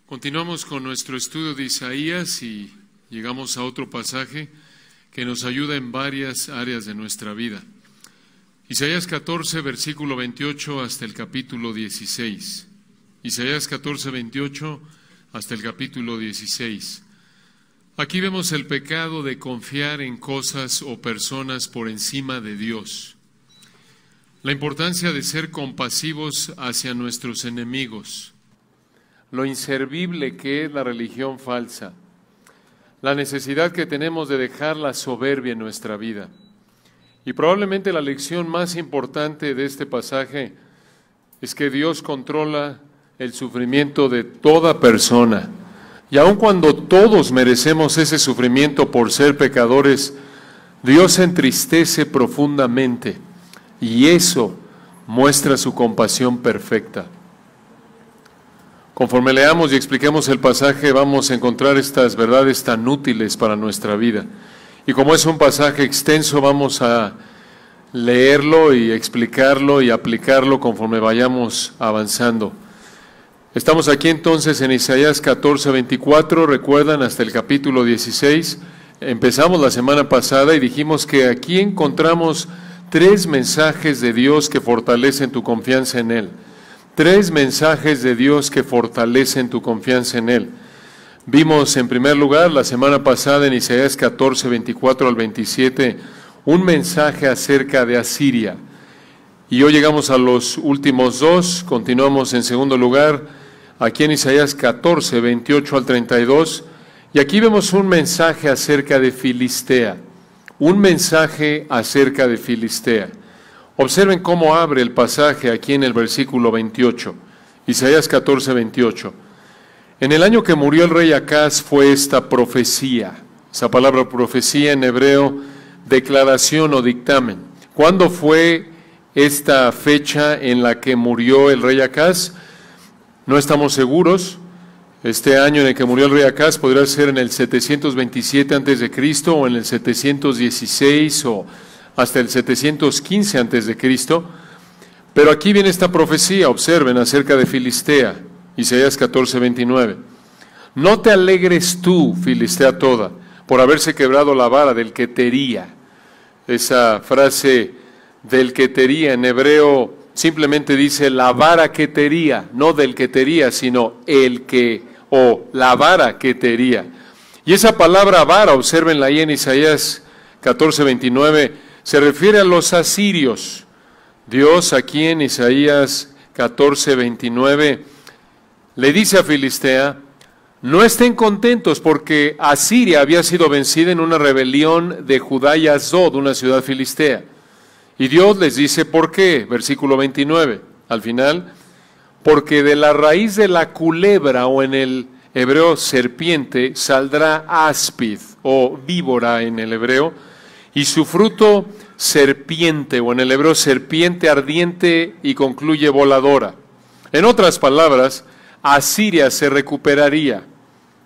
Continuamos con nuestro estudio de Isaías y llegamos a otro pasaje que nos ayuda en varias áreas de nuestra vida. Isaías 14, versículo 28 hasta el capítulo 16. Isaías 14, 28 hasta el capítulo 16. Aquí vemos el pecado de confiar en cosas o personas por encima de Dios. La importancia de ser compasivos hacia nuestros enemigos. Lo inservible que es la religión falsa. La necesidad que tenemos de dejar la soberbia en nuestra vida. Y probablemente la lección más importante de este pasaje es que Dios controla el sufrimiento de toda persona. Y aun cuando todos merecemos ese sufrimiento por ser pecadores, Dios se entristece profundamente. Y eso muestra su compasión perfecta. Conforme leamos y expliquemos el pasaje, vamos a encontrar estas verdades tan útiles para nuestra vida. Y como es un pasaje extenso, vamos a leerlo y explicarlo y aplicarlo conforme vayamos avanzando. Estamos aquí entonces en Isaías 14, 24, recuerdan, hasta el capítulo 16. Empezamos la semana pasada y dijimos que aquí encontramos 3 mensajes de Dios que fortalecen tu confianza en Él. 3 mensajes de Dios que fortalecen tu confianza en Él. Vimos en primer lugar la semana pasada en Isaías 14, 24 al 27, un mensaje acerca de Asiria. Y hoy llegamos a los últimos 2, continuamos en segundo lugar, aquí en Isaías 14, 28 al 32, y aquí vemos un mensaje acerca de Filistea. Un mensaje acerca de Filistea. Observen cómo abre el pasaje aquí en el versículo 28, Isaías 14, 28. En el año que murió el rey Acaz fue esta profecía. Esa palabra profecía en hebreo, declaración o dictamen. ¿Cuándo fue esta fecha en la que murió el rey Acaz? No estamos seguros. Este año en el que murió el rey Acaz podría ser en el 727 a.C. o en el 716 o hasta el 715 a.C., pero aquí viene esta profecía, observen, acerca de Filistea, Isaías 14, 29. No te alegres tú, Filistea toda, por haberse quebrado la vara del quetería. Esa frase del quetería en hebreo simplemente dice la vara quetería, no del quetería, sino el que, o la vara quetería. Y esa palabra vara, observenla ahí en Isaías 14, 29, se refiere a los asirios. Dios aquí en Isaías 14, 29 le dice a Filistea, no estén contentos porque Asiria había sido vencida en una rebelión de Judá y Asdod, una ciudad filistea. Y Dios les dice, ¿por qué? Versículo 29, al final, porque de la raíz de la culebra, o en el hebreo serpiente, saldrá áspid, o víbora en el hebreo, y su fruto serpiente, o en el hebreo serpiente ardiente, y concluye voladora. En otras palabras, Asiria se recuperaría.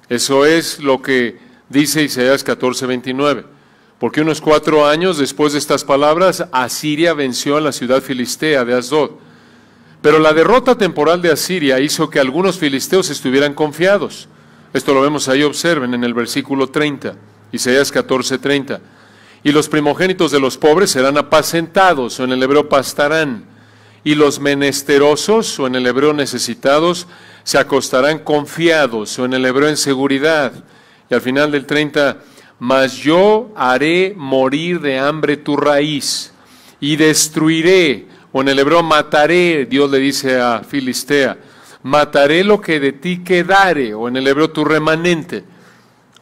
Eso es lo que dice Isaías 14, 29. Porque unos 4 años después de estas palabras, Asiria venció a la ciudad filistea de Asdod. Pero la derrota temporal de Asiria hizo que algunos filisteos estuvieran confiados. Esto lo vemos ahí, observen, en el versículo 30, Isaías 14, 30. Y los primogénitos de los pobres serán apacentados, o en el hebreo pastarán. Y los menesterosos, o en el hebreo necesitados, se acostarán confiados, o en el hebreo en seguridad. Y al final del 30, mas yo haré morir de hambre tu raíz, y destruiré, o en el hebreo mataré, Dios le dice a Filistea, mataré lo que de ti quedare, o en el hebreo tu remanente.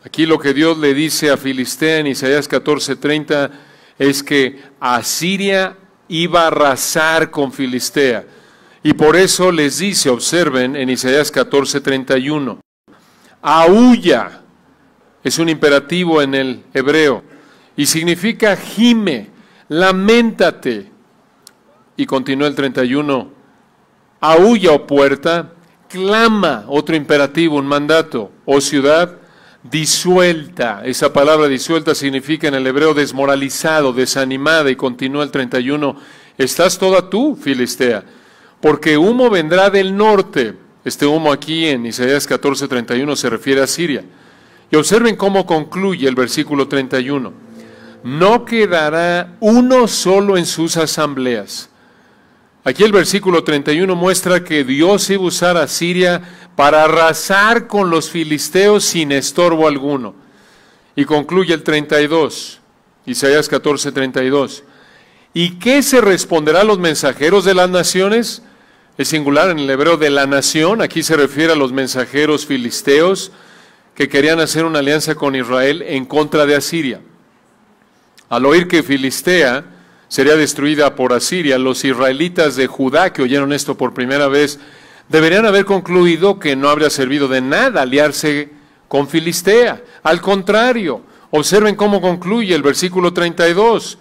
Aquí lo que Dios le dice a Filistea en Isaías 14:30 es que Asiria iba a arrasar con Filistea. Y por eso les dice, observen en Isaías 14:31, aúlla, es un imperativo en el hebreo, y significa gime, lamentate. Y continúa el 31, aúlla, oh puerta, clama, otro imperativo, un mandato, oh ciudad, disuelta. Esa palabra disuelta significa en el hebreo desmoralizado, desanimada, y continúa el 31, estás toda tú, Filistea, porque humo vendrá del norte, Este humo aquí en Isaías 14:31 se refiere a Siria. Y observen cómo concluye el versículo 31. No quedará uno solo en sus asambleas. Aquí el versículo 31 muestra que Dios iba a usar a Siria para arrasar con los filisteos sin estorbo alguno. Y concluye el 32, Isaías 14:32. ¿Y qué se responderá a los mensajeros de las naciones? Es singular en el hebreo de la nación, aquí se refiere a los mensajeros filisteos que querían hacer una alianza con Israel en contra de Asiria. Al oír que Filistea sería destruida por Asiria, los israelitas de Judá, que oyeron esto por primera vez, deberían haber concluido que no habría servido de nada aliarse con Filistea. Al contrario, observen cómo concluye el versículo 32,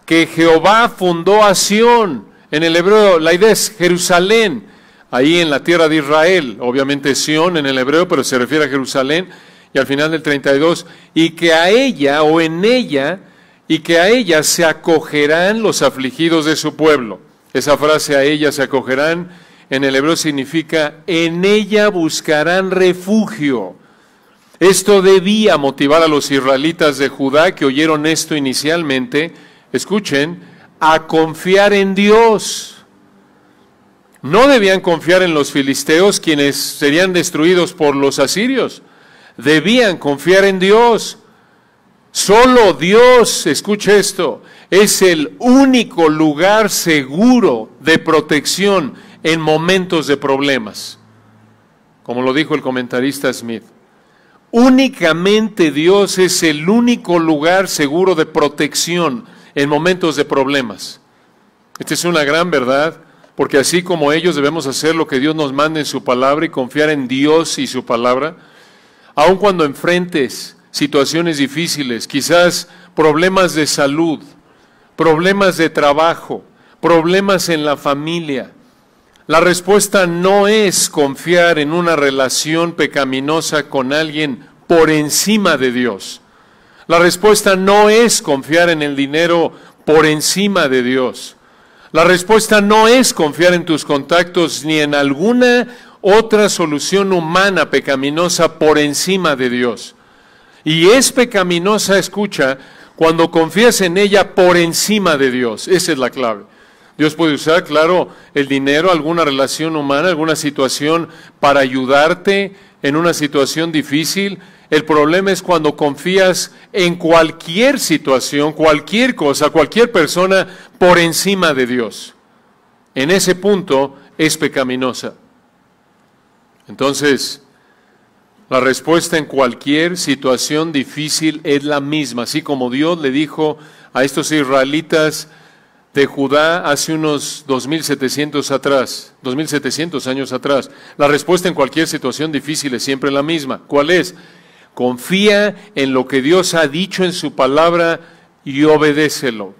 que Jehová fundó a Sión. En el hebreo la idea es Jerusalén, ahí en la tierra de Israel, obviamente Sión en el hebreo, pero se refiere a Jerusalén, y al final del 32, y que a ella o en ella, y que a ella se acogerán los afligidos de su pueblo. Esa frase, a ella se acogerán, en el hebreo significa, en ella buscarán refugio. Esto debía motivar a los israelitas de Judá, que oyeron esto inicialmente, escuchen, a confiar en Dios. No debían confiar en los filisteos, quienes serían destruidos por los asirios. Debían confiar en Dios. Solo Dios, escuche esto, es el único lugar seguro de protección en momentos de problemas. Como lo dijo el comentarista Smith. Únicamente Dios es el único lugar seguro de protección en momentos de problemas. Esta es una gran verdad, porque así como ellos debemos hacer lo que Dios nos manda en su palabra y confiar en Dios y su palabra, aun cuando enfrentes situaciones difíciles, quizás problemas de salud, problemas de trabajo, problemas en la familia, la respuesta no es confiar en una relación pecaminosa con alguien por encima de Dios. La respuesta no es confiar en el dinero por encima de Dios. La respuesta no es confiar en tus contactos ni en alguna otra solución humana pecaminosa por encima de Dios. Y es pecaminosa, escucha, cuando confías en ella por encima de Dios. Esa es la clave. Dios puede usar, claro, el dinero, alguna relación humana, alguna situación para ayudarte en una situación difícil. El problema es cuando confías en cualquier situación, cualquier cosa, cualquier persona por encima de Dios. En ese punto es pecaminosa. Entonces, la respuesta en cualquier situación difícil es la misma, así como Dios le dijo a estos israelitas de Judá hace unos 2700 años atrás. La respuesta en cualquier situación difícil es siempre la misma. ¿Cuál es? Confía en lo que Dios ha dicho en su palabra y obedécelo.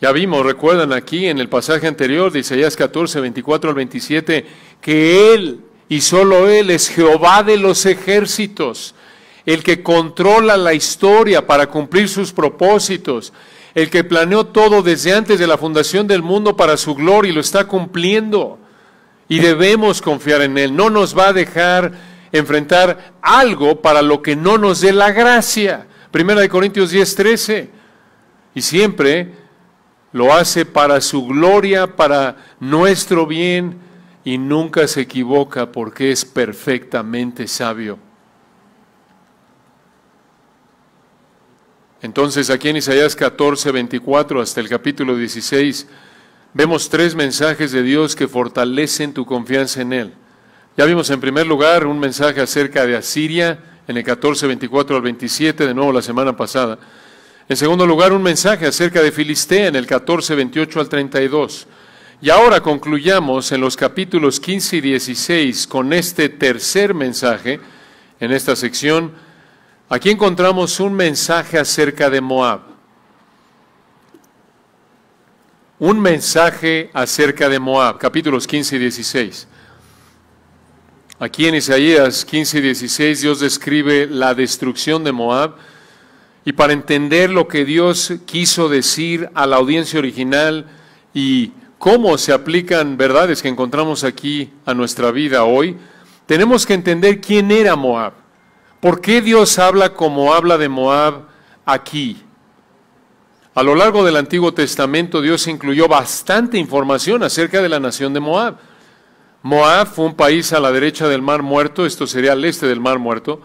Ya vimos, recuerdan aquí en el pasaje anterior de Isaías 14, 24 al 27, que Él y solo Él es Jehová de los ejércitos, el que controla la historia para cumplir sus propósitos, el que planeó todo desde antes de la fundación del mundo para su gloria y lo está cumpliendo. Y debemos confiar en Él. No nos va a dejar enfrentar algo para lo que no nos dé la gracia. 1 Corintios 10, 13. Y siempre lo hace para su gloria, para nuestro bien, y nunca se equivoca porque es perfectamente sabio. Entonces aquí en Isaías 14, 24 hasta el capítulo 16, vemos 3 mensajes de Dios que fortalecen tu confianza en Él. Ya vimos en primer lugar un mensaje acerca de Asiria en el 14, 24 al 27, de nuevo la semana pasada. En segundo lugar, un mensaje acerca de Filistea en el 14, 28 al 32. Y ahora concluyamos en los capítulos 15 y 16 con este tercer mensaje en esta sección. Aquí encontramos un mensaje acerca de Moab. Un mensaje acerca de Moab, capítulos 15 y 16. Aquí en Isaías 15 y 16 Dios describe la destrucción de Moab, y para entender lo que Dios quiso decir a la audiencia original y cómo se aplican verdades que encontramos aquí a nuestra vida hoy, tenemos que entender quién era Moab. ¿Por qué Dios habla como habla de Moab aquí? A lo largo del Antiguo Testamento Dios incluyó bastante información acerca de la nación de Moab. Moab fue un país a la derecha del Mar Muerto, esto sería al este del Mar Muerto.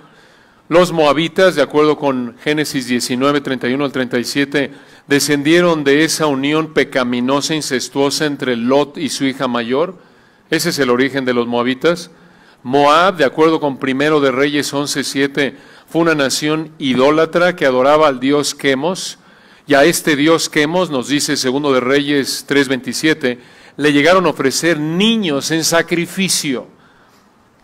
Los moabitas, de acuerdo con Génesis 19, 31 al 37, descendieron de esa unión pecaminosa, incestuosa entre Lot y su hija mayor. Ese es el origen de los moabitas. Moab, de acuerdo con Primero de Reyes 11:7, fue una nación idólatra que adoraba al dios Quemos, y a este dios Quemos, nos dice Segundo de Reyes 3:27, le llegaron a ofrecer niños en sacrificio.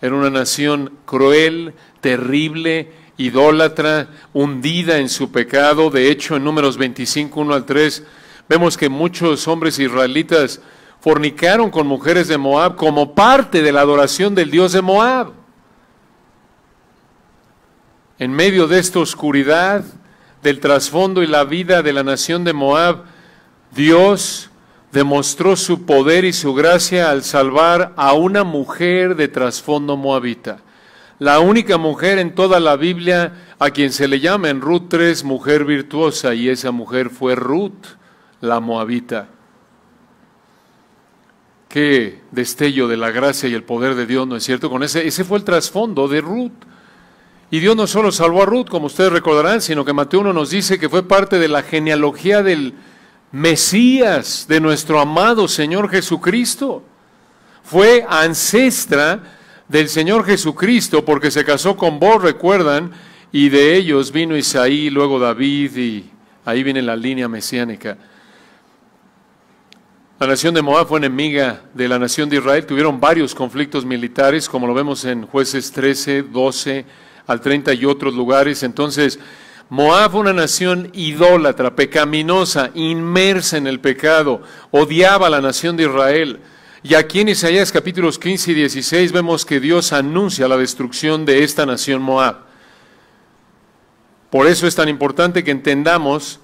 Era una nación cruel, terrible, idólatra, hundida en su pecado. De hecho, en Números 25, 1 al 3, vemos que muchos hombres israelitas fornicaron con mujeres de Moab como parte de la adoración del dios de Moab. En medio de esta oscuridad, del trasfondo y la vida de la nación de Moab, Dios demostró su poder y su gracia al salvar a una mujer de trasfondo moabita. La única mujer en toda la Biblia a quien se le llama en Ruth 3 mujer virtuosa, y esa mujer fue Ruth, la moabita. Qué destello de la gracia y el poder de Dios, ¿no es cierto? Con ese fue el trasfondo de Ruth. Y Dios no solo salvó a Ruth, como ustedes recordarán, sino que Mateo 1 nos dice que fue parte de la genealogía del Mesías, de nuestro amado Señor Jesucristo. Fue ancestra del Señor Jesucristo porque se casó con Booz, recuerdan, y de ellos vino Isaí, luego David, y ahí viene la línea mesiánica. La nación de Moab fue enemiga de la nación de Israel, tuvieron varios conflictos militares, como lo vemos en Jueces 13, 12 al 30 y otros lugares. Entonces, Moab fue una nación idólatra, pecaminosa, inmersa en el pecado, odiaba a la nación de Israel. Y aquí en Isaías capítulos 15 y 16 vemos que Dios anuncia la destrucción de esta nación Moab. Por eso es tan importante que entendamos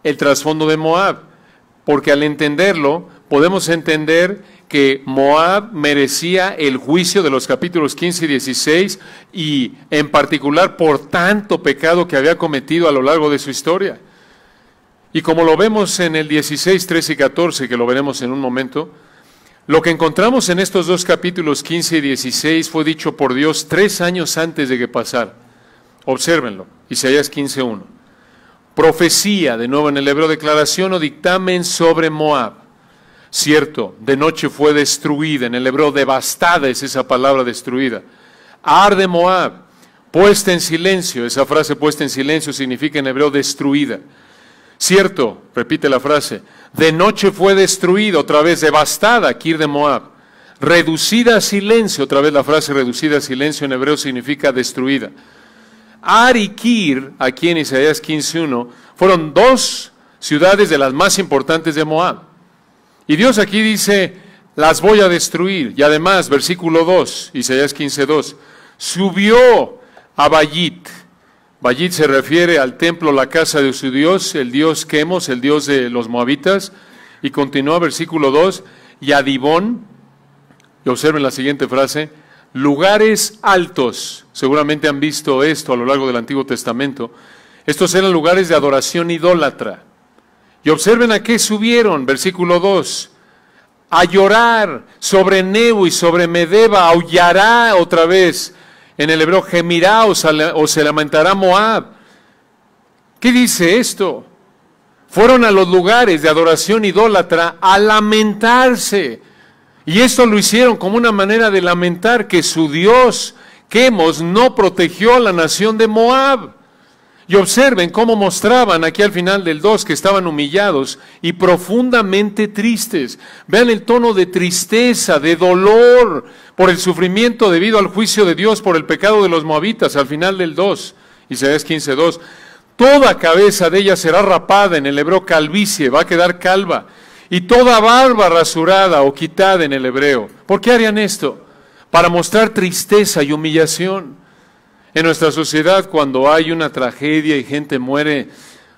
el trasfondo de Moab, porque al entenderlo podemos entender que Moab merecía el juicio de los capítulos 15 y 16, y en particular por tanto pecado que había cometido a lo largo de su historia. Y como lo vemos en el 16, 13 y 14, que lo veremos en un momento, lo que encontramos en estos dos capítulos 15 y 16 fue dicho por Dios 3 años antes de que pasara. Obsérvenlo, Isaías 15:1. Profecía, de nuevo en el hebreo, declaración o dictamen sobre Moab. Cierto, de noche fue destruida, en el hebreo devastada es esa palabra destruida. Arde Moab, puesta en silencio, esa frase puesta en silencio significa en hebreo destruida. Cierto, repite la frase, de noche fue destruida, otra vez devastada, Kir de Moab. Reducida a silencio, otra vez la frase reducida a silencio en hebreo significa destruida. Ar y Kir, aquí en Isaías 15:1, fueron dos ciudades de las más importantes de Moab. Y Dios aquí dice, las voy a destruir. Y además, versículo 2, Isaías 15:2, subió a Bayit. Bayit se refiere al templo, la casa de su Dios, el Dios Quemos, el Dios de los moabitas. Y continúa versículo 2, y a Dibón, y observen la siguiente frase, lugares altos. Seguramente han visto esto a lo largo del Antiguo Testamento. Estos eran lugares de adoración idólatra. Y observen a qué subieron, versículo 2, a llorar sobre Nebo y sobre Medeba, aullará otra vez. En el hebreo gemirá o se lamentará Moab. ¿Qué dice esto? Fueron a los lugares de adoración idólatra a lamentarse. Y esto lo hicieron como una manera de lamentar que su Dios, Quemos, no protegió a la nación de Moab. Y observen cómo mostraban aquí al final del 2 que estaban humillados y profundamente tristes. Vean el tono de tristeza, de dolor por el sufrimiento debido al juicio de Dios por el pecado de los moabitas al final del 2. Isaías 15:2. Toda cabeza de ella será rapada, en el hebreo calvicie, va a quedar calva. Y toda barba rasurada o quitada en el hebreo. ¿Por qué harían esto? Para mostrar tristeza y humillación. En nuestra sociedad, cuando hay una tragedia y gente muere,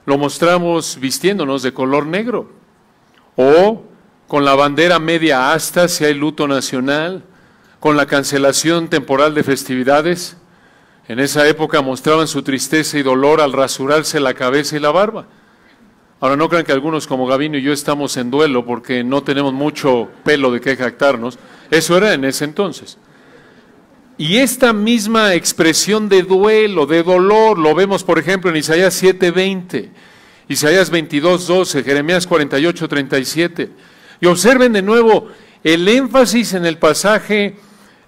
lo mostramos vistiéndonos de color negro o con la bandera media asta si hay luto nacional, con la cancelación temporal de festividades. En esa época mostraban su tristeza y dolor al rasurarse la cabeza y la barba. Ahora no crean que algunos como Gavino y yo estamos en duelo porque no tenemos mucho pelo de qué jactarnos. Eso era en ese entonces. Y esta misma expresión de duelo, de dolor, lo vemos por ejemplo en Isaías 7:20, Isaías 22:12, Jeremías 48:37. Y observen de nuevo el énfasis en el pasaje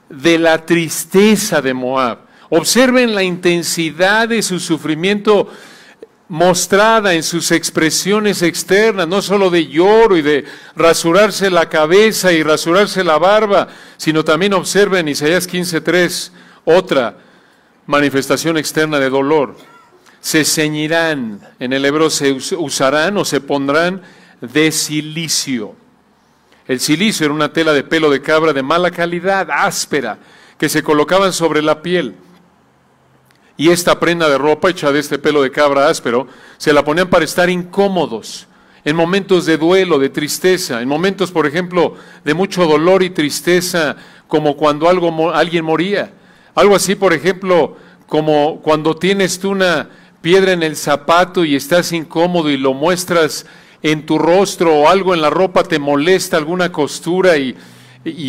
de la tristeza de Moab. Observen la intensidad de su sufrimiento mostrada en sus expresiones externas, no solo de lloro y de rasurarse la cabeza y rasurarse la barba, sino también observen Isaías 15:3, otra manifestación externa de dolor. Se ceñirán, en el hebreo se usarán o se pondrán de cilicio. El cilicio era una tela de pelo de cabra de mala calidad, áspera, que se colocaban sobre la piel. Y esta prenda de ropa hecha de este pelo de cabra áspero, se la ponían para estar incómodos, en momentos de duelo, de tristeza, en momentos, por ejemplo, de mucho dolor y tristeza, como cuando alguien moría. Algo así, por ejemplo, como cuando tienes tú una piedra en el zapato y estás incómodo y lo muestras en tu rostro, o algo en la ropa te molesta, alguna costura y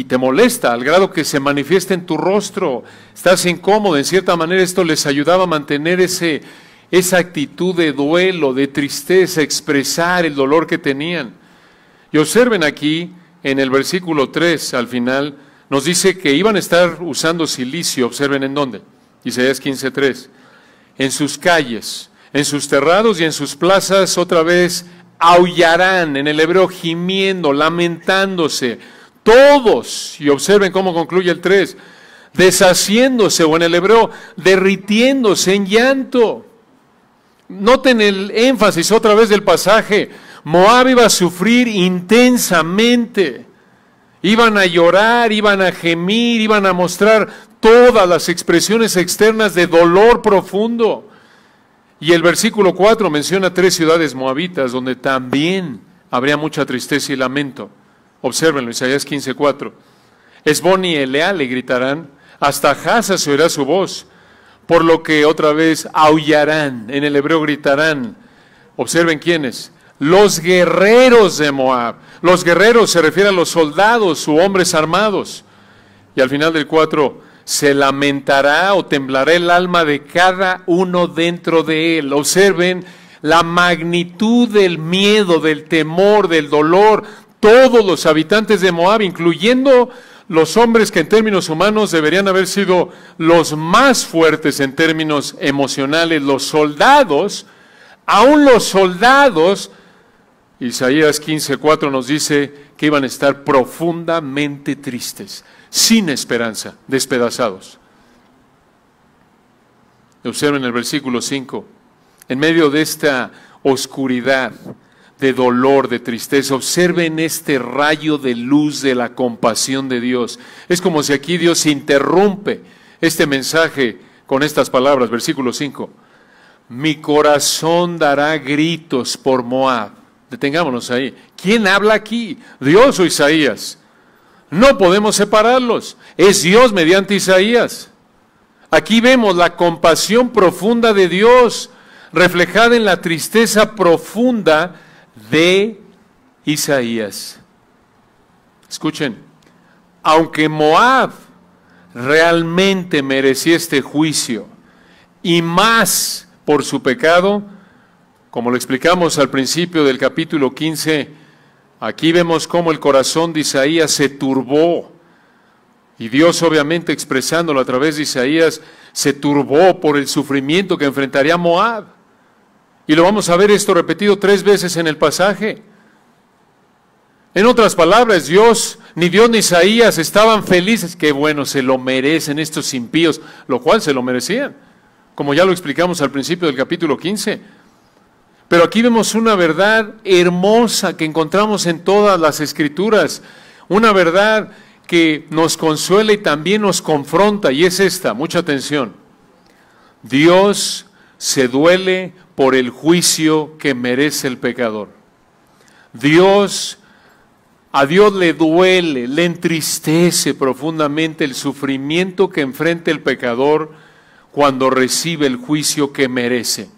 te molesta al grado que se manifiesta en tu rostro, estás incómodo. En cierta manera esto les ayudaba a mantener esa actitud de duelo, de tristeza, expresar el dolor que tenían. Y observen aquí en el versículo 3 al final, nos dice que iban a estar usando cilicio. Observen en dónde, Isaías 15:3, en sus calles, en sus terrados y en sus plazas otra vez aullarán, en el hebreo gimiendo, lamentándose, todos, y observen cómo concluye el 3, deshaciéndose, o en el hebreo, derritiéndose en llanto. Noten el énfasis otra vez del pasaje. Moab iba a sufrir intensamente. Iban a llorar, iban a gemir, iban a mostrar todas las expresiones externas de dolor profundo. Y el versículo 4 menciona 3 ciudades moabitas donde también habría mucha tristeza y lamento. Obsérvenlo, Isaías 15:4. Esbón y Eleale le gritarán, hasta Jaza se oirá su voz, por lo que otra vez aullarán, en el hebreo gritarán. Observen quiénes, los guerreros de Moab. Los guerreros se refiere a los soldados u hombres armados. Y al final del 4, se lamentará o temblará el alma de cada uno dentro de él. Observen la magnitud del miedo, del temor, del dolor. Todos los habitantes de Moab, incluyendo los hombres que en términos humanos deberían haber sido los más fuertes en términos emocionales, los soldados, aún los soldados, Isaías 15:4 nos dice que iban a estar profundamente tristes, sin esperanza, despedazados. Observen el versículo 5, en medio de esta oscuridad, de dolor, de tristeza, observen este rayo de luz de la compasión de Dios. Es como si aquí Dios interrumpe este mensaje con estas palabras, versículo 5. Mi corazón dará gritos por Moab. Detengámonos ahí. ¿Quién habla aquí? ¿Dios o Isaías? No podemos separarlos. Es Dios mediante Isaías. Aquí vemos la compasión profunda de Dios reflejada en la tristeza profunda de Isaías. Escuchen, aunque Moab realmente merecía este juicio y más por su pecado, como lo explicamos al principio del capítulo 15, aquí vemos cómo el corazón de Isaías se turbó y Dios, obviamente expresándolo a través de Isaías, se turbó por el sufrimiento que enfrentaría Moab. Y lo vamos a ver esto repetido 3 veces en el pasaje. En otras palabras, ni Dios ni Isaías estaban felices. Qué bueno, se lo merecen estos impíos, lo cual se lo merecían, como ya lo explicamos al principio del capítulo 15. Pero aquí vemos una verdad hermosa que encontramos en todas las Escrituras, una verdad que nos consuela y también nos confronta, y es esta, mucha atención. Dios se duele por el juicio que merece el pecador. Dios A Dios le duele, le entristece profundamente el sufrimiento que enfrenta el pecador cuando recibe el juicio que merece.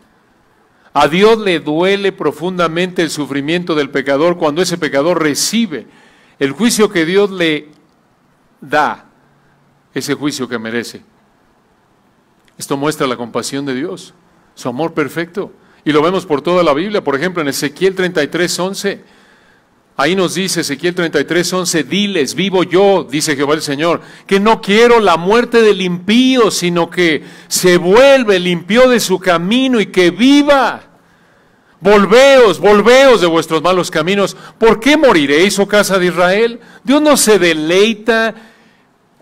A Dios le duele profundamente el sufrimiento del pecador cuando ese pecador recibe el juicio que Dios le da, ese juicio que merece. Esto muestra la compasión de Dios, su amor perfecto. Y lo vemos por toda la Biblia. Por ejemplo, en Ezequiel 33:11. Ahí nos dice Ezequiel 33:11, diles, vivo yo, dice Jehová el Señor, que no quiero la muerte del impío, sino que se vuelve el impío de su camino y que viva. Volveos, volveos de vuestros malos caminos. ¿Por qué moriréis, oh casa de Israel? Dios no se deleita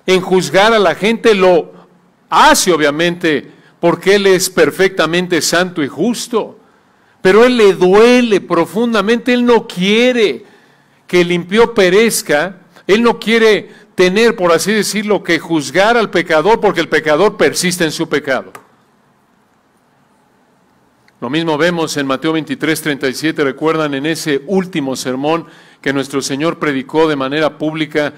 en juzgar a la gente, lo hace obviamente porque Él es perfectamente santo y justo, pero Él le duele profundamente, Él no quiere que el impío perezca, Él no quiere tener, por así decirlo, que juzgar al pecador porque el pecador persiste en su pecado. Lo mismo vemos en Mateo 23:37, recuerdan en ese último sermón que nuestro Señor predicó de manera pública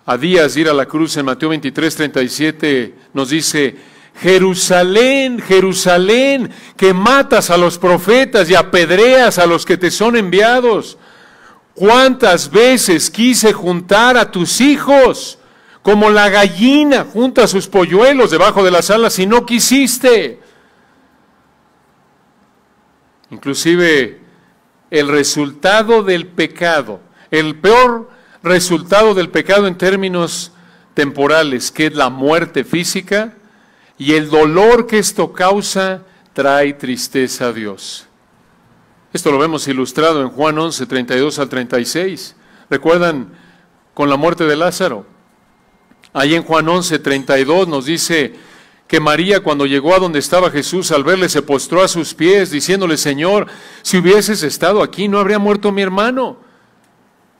a días de ir a la cruz. En Mateo 23:37 nos dice: Jerusalén, Jerusalén, que matas a los profetas y apedreas a los que te son enviados. ¿Cuántas veces quise juntar a tus hijos como la gallina junta sus polluelos debajo de las alas y no quisiste? Inclusive el resultado del pecado, el peor resultado del pecado en términos temporales, que es la muerte física, y el dolor que esto causa, trae tristeza a Dios. Esto lo vemos ilustrado en Juan 11, 32 al 36. ¿Recuerdan con la muerte de Lázaro? Ahí en Juan 11, 32 nos dice que María, cuando llegó a donde estaba Jesús, al verle se postró a sus pies, diciéndole: Señor, si hubieses estado aquí, no habría muerto mi hermano.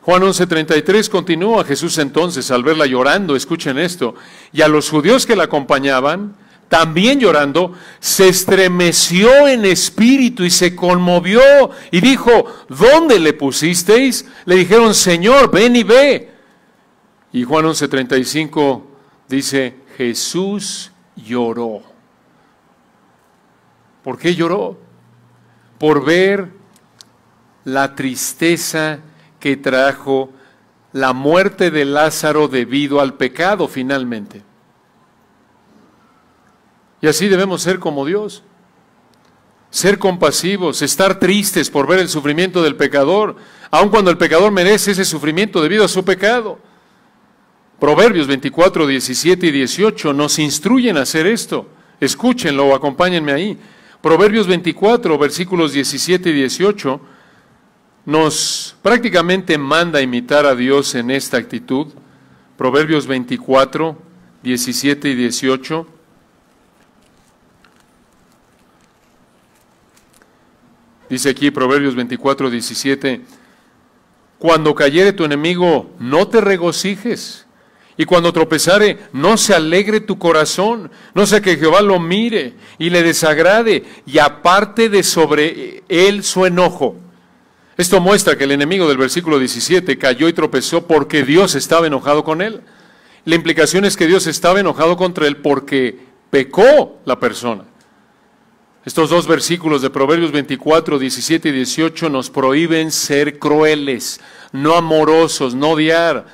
Juan 11, 33 continúa: Jesús entonces, al verla llorando, escuchen esto, y a los judíos que la acompañaban, también llorando, se estremeció en espíritu y se conmovió y dijo: ¿dónde le pusisteis? Le dijeron: Señor, ven y ve. Y Juan 11:35 dice: Jesús lloró. ¿Por qué lloró? Por ver la tristeza que trajo la muerte de Lázaro debido al pecado finalmente. Y así debemos ser como Dios, ser compasivos, estar tristes por ver el sufrimiento del pecador, aun cuando el pecador merece ese sufrimiento debido a su pecado. Proverbios 24, 17 y 18 nos instruyen a hacer esto. Escúchenlo o acompáñenme ahí. Proverbios 24, versículos 17 y 18, nos prácticamente manda a imitar a Dios en esta actitud. Proverbios 24, 17 y 18. Dice aquí Proverbios 24, 17, cuando cayere tu enemigo, no te regocijes, y cuando tropezare, no se alegre tu corazón, no sea que Jehová lo mire y le desagrade, y aparte de sobre él su enojo. Esto muestra que el enemigo del versículo 17 cayó y tropezó porque Dios estaba enojado con él. La implicación es que Dios estaba enojado contra él porque pecó la persona. Estos dos versículos de Proverbios 24, 17 y 18 nos prohíben ser crueles, no amorosos, no odiar.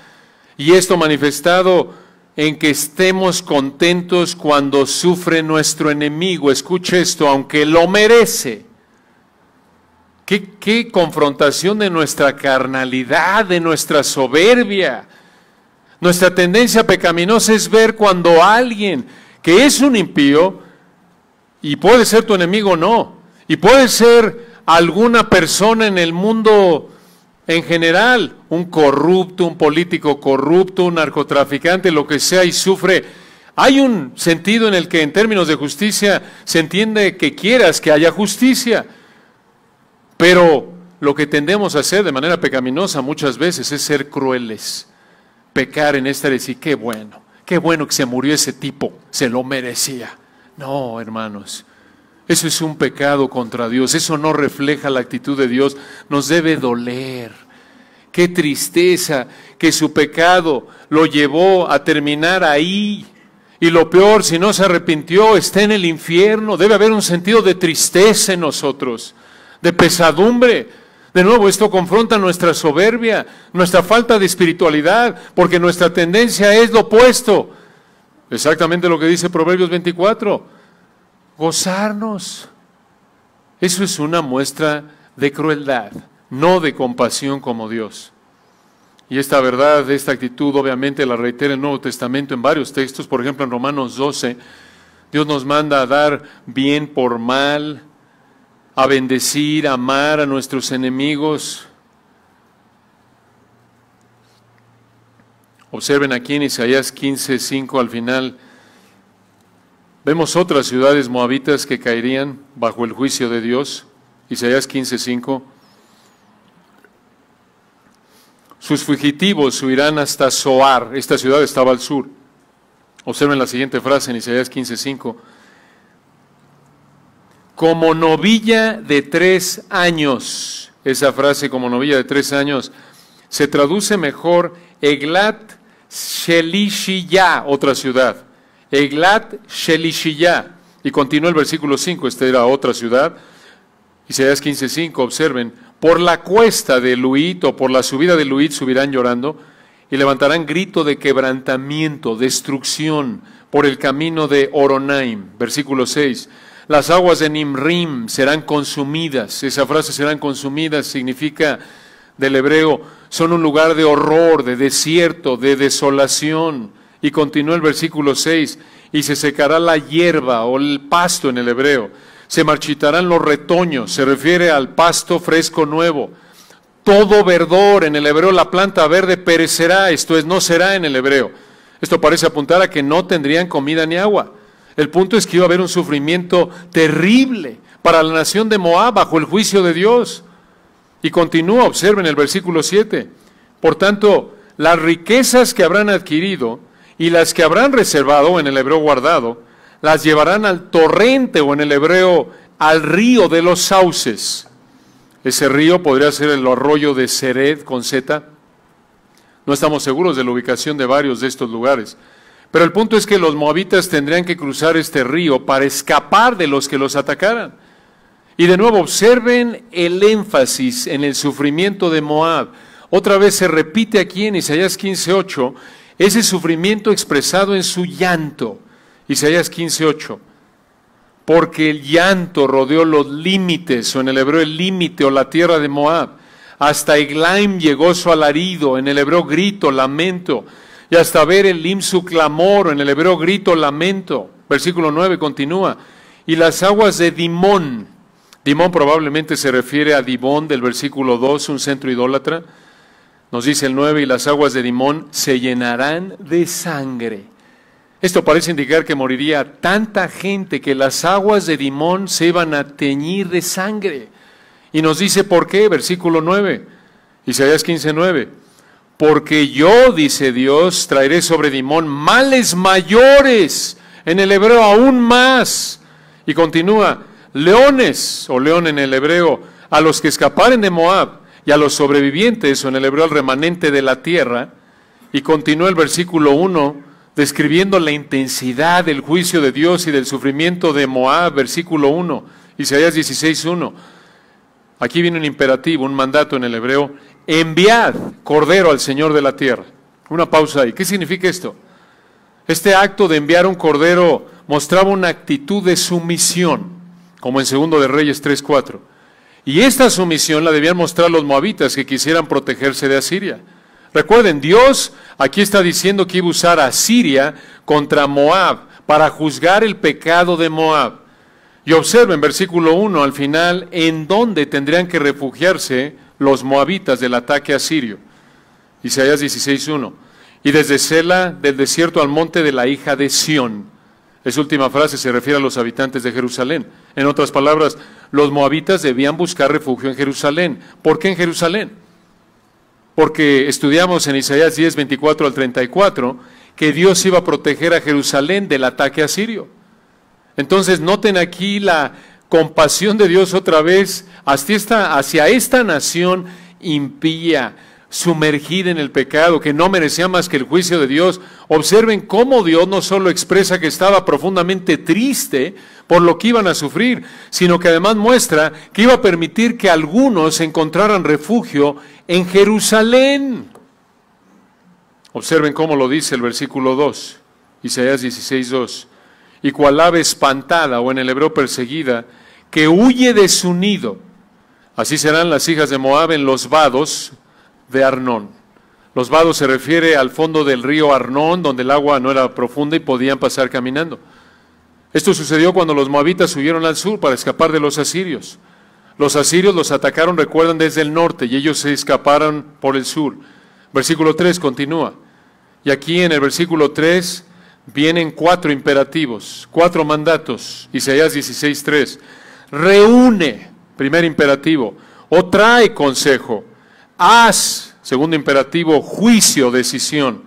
Y esto manifestado en que estemos contentos cuando sufre nuestro enemigo. Escuche esto, aunque lo merece. ¿Qué confrontación de nuestra carnalidad, de nuestra soberbia? Nuestra tendencia pecaminosa es ver cuando alguien que es un impío, y puede ser tu enemigo o no, y puede ser alguna persona en el mundo en general, un corrupto, un político corrupto, un narcotraficante, lo que sea, y sufre. Hay un sentido en el que en términos de justicia se entiende que quieras que haya justicia, pero lo que tendemos a hacer de manera pecaminosa muchas veces es ser crueles, pecar en esta, decir, qué bueno que se murió ese tipo, se lo merecía. No, hermanos, eso es un pecado contra Dios, eso no refleja la actitud de Dios. Nos debe doler Qué tristeza que su pecado lo llevó a terminar ahí. Y lo peor, si no se arrepintió, está en el infierno. Debe haber un sentido de tristeza en nosotros, de pesadumbre. De nuevo, esto confronta nuestra soberbia, nuestra falta de espiritualidad, porque nuestra tendencia es lo opuesto. Exactamente lo que dice Proverbios 24. Gozarnos. Eso es una muestra de crueldad, no de compasión como Dios. Y esta verdad, esta actitud, obviamente la reitera el Nuevo Testamento en varios textos. Por ejemplo, en Romanos 12, Dios nos manda a dar bien por mal, a bendecir, a amar a nuestros enemigos. Observen aquí en Isaías 15:5 al final, vemos otras ciudades moabitas que caerían bajo el juicio de Dios. Isaías 15:5. Sus fugitivos huirán hasta Zoar. Esta ciudad estaba al sur. Observen la siguiente frase en Isaías 15:5. Como novilla de 3 años. Esa frase, como novilla de 3 años, se traduce mejor Eglat Shelishiyah, otra ciudad. Eglat Shelishiyah. Y continúa el versículo 5, esta era otra ciudad. Isaías 15:5, observen. Por la cuesta de Luit o por la subida de Luit subirán llorando y levantarán grito de quebrantamiento, destrucción por el camino de Horonaim. Versículo 6. Las aguas de Nimrim serán consumidas. Esa frase serán consumidas significa del hebreo, son un lugar de horror, de desierto, de desolación. Y continúa el versículo 6, y se secará la hierba o el pasto en el hebreo. Se marchitarán los retoños, se refiere al pasto fresco nuevo. Todo verdor, en el hebreo la planta verde perecerá, esto es, no será en el hebreo. Esto parece apuntar a que no tendrían comida ni agua. El punto es que iba a haber un sufrimiento terrible para la nación de Moab bajo el juicio de Dios. Y continúa, observen el versículo 7. Por tanto, las riquezas que habrán adquirido y las que habrán reservado, en el hebreo guardado, las llevarán al torrente, o en el hebreo al río de los sauces. Ese río podría ser el arroyo de Sered con Z. No estamos seguros de la ubicación de varios de estos lugares. Pero el punto es que los moabitas tendrían que cruzar este río para escapar de los que los atacaran. Y de nuevo, observen el énfasis en el sufrimiento de Moab. Otra vez se repite aquí en Isaías 15:8, ese sufrimiento expresado en su llanto. Isaías 15:8. Porque el llanto rodeó los límites, o en el hebreo el límite o la tierra de Moab. Hasta Eglaim llegó su alarido, en el hebreo grito, lamento. Y hasta ver Elim su clamor, en el hebreo grito, lamento. Versículo 9 continúa. Y las aguas de Dimón. Dimón probablemente se refiere a Dibón del versículo 2, un centro idólatra. Nos dice el 9, y las aguas de Dimón se llenarán de sangre. Esto parece indicar que moriría tanta gente que las aguas de Dimón se iban a teñir de sangre. Y nos dice por qué, versículo 9, Isaías 15:9. Porque yo, dice Dios, traeré sobre Dimón males mayores, en el hebreo aún más. Y continúa, leones, o león en el hebreo, a los que escaparen de Moab, y a los sobrevivientes, o en el hebreo al remanente de la tierra. Y continúa el versículo 1, describiendo la intensidad del juicio de Dios y del sufrimiento de Moab, versículo 1, Isaías 16:1. Aquí viene un imperativo, un mandato en el hebreo, enviad cordero al Señor de la tierra. Una pausa ahí. ¿Qué significa esto? Este acto de enviar un cordero mostraba una actitud de sumisión, como en 2 de Reyes 3:4. Y esta sumisión la debían mostrar los moabitas que quisieran protegerse de Asiria. Recuerden, Dios aquí está diciendo que iba a usar a Asiria contra Moab para juzgar el pecado de Moab. Y observen, versículo 1, al final, en dónde tendrían que refugiarse los moabitas del ataque asirio. Isaías 16:1. Y desde Sela, del desierto al monte de la hija de Sión. Esa última frase se refiere a los habitantes de Jerusalén. En otras palabras, los moabitas debían buscar refugio en Jerusalén. ¿Por qué en Jerusalén? Porque estudiamos en Isaías 10, 24 al 34, que Dios iba a proteger a Jerusalén del ataque asirio. Entonces, noten aquí la compasión de Dios otra vez hacia esta nación impía, sumergida en el pecado, que no merecía más que el juicio de Dios. Observen cómo Dios no solo expresa que estaba profundamente triste por lo que iban a sufrir, sino que además muestra que iba a permitir que algunos encontraran refugio en Jerusalén. Observen cómo lo dice el versículo 2, Isaías 16:2. Y cual ave espantada, o en el hebreo perseguida, que huye de su nido, así serán las hijas de Moab en los vados de Arnón. Los vados se refiere al fondo del río Arnón, donde el agua no era profunda y podían pasar caminando. Esto sucedió cuando los moabitas huyeron al sur para escapar de los asirios. Los asirios los atacaron, recuerdan, desde el norte, y ellos se escaparon por el sur. Versículo 3 continúa. Y aquí en el versículo 3 vienen 4 imperativos, 4 mandatos. Isaías 16:3. Reúne, primer imperativo, o trae consejo. Haz, segundo imperativo, juicio, decisión.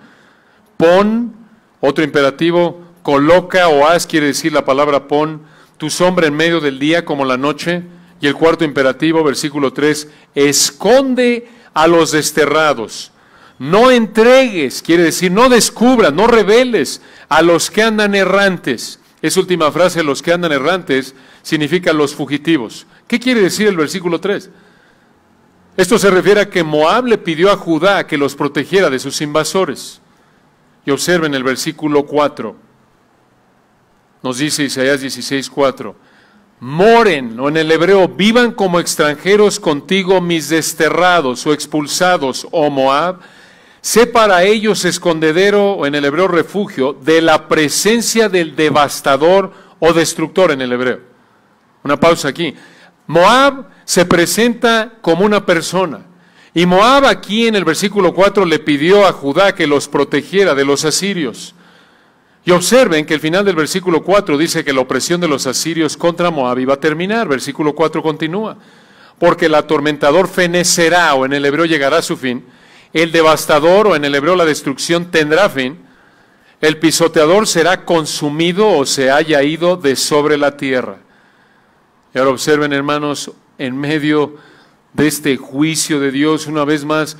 Pon, otro imperativo, coloca o haz, quiere decir la palabra pon, tu sombra en medio del día como la noche. Y el cuarto imperativo, versículo 3, esconde a los desterrados. No entregues, quiere decir, no descubras, no reveles a los que andan errantes. Esa última frase, los que andan errantes, significa los fugitivos. ¿Qué quiere decir el versículo 3? Esto se refiere a que Moab le pidió a Judá que los protegiera de sus invasores. Y observen el versículo 4. Nos dice Isaías 16:4. Moren, o en el hebreo, vivan como extranjeros contigo mis desterrados o expulsados, oh Moab. Sé para ellos escondedero, o en el hebreo refugio, de la presencia del devastador o destructor en el hebreo. Una pausa aquí. Moab se presenta como una persona. Y Moab aquí en el versículo 4 le pidió a Judá que los protegiera de los asirios. Y observen que el final del versículo 4 dice que la opresión de los asirios contra Moab iba a terminar. Versículo 4 continúa. Porque el atormentador fenecerá, o en el hebreo llegará a su fin. El devastador, o en el hebreo la destrucción, tendrá fin. El pisoteador será consumido o se haya ido de sobre la tierra. Y ahora observen, hermanos, en medio de este juicio de Dios, una vez más,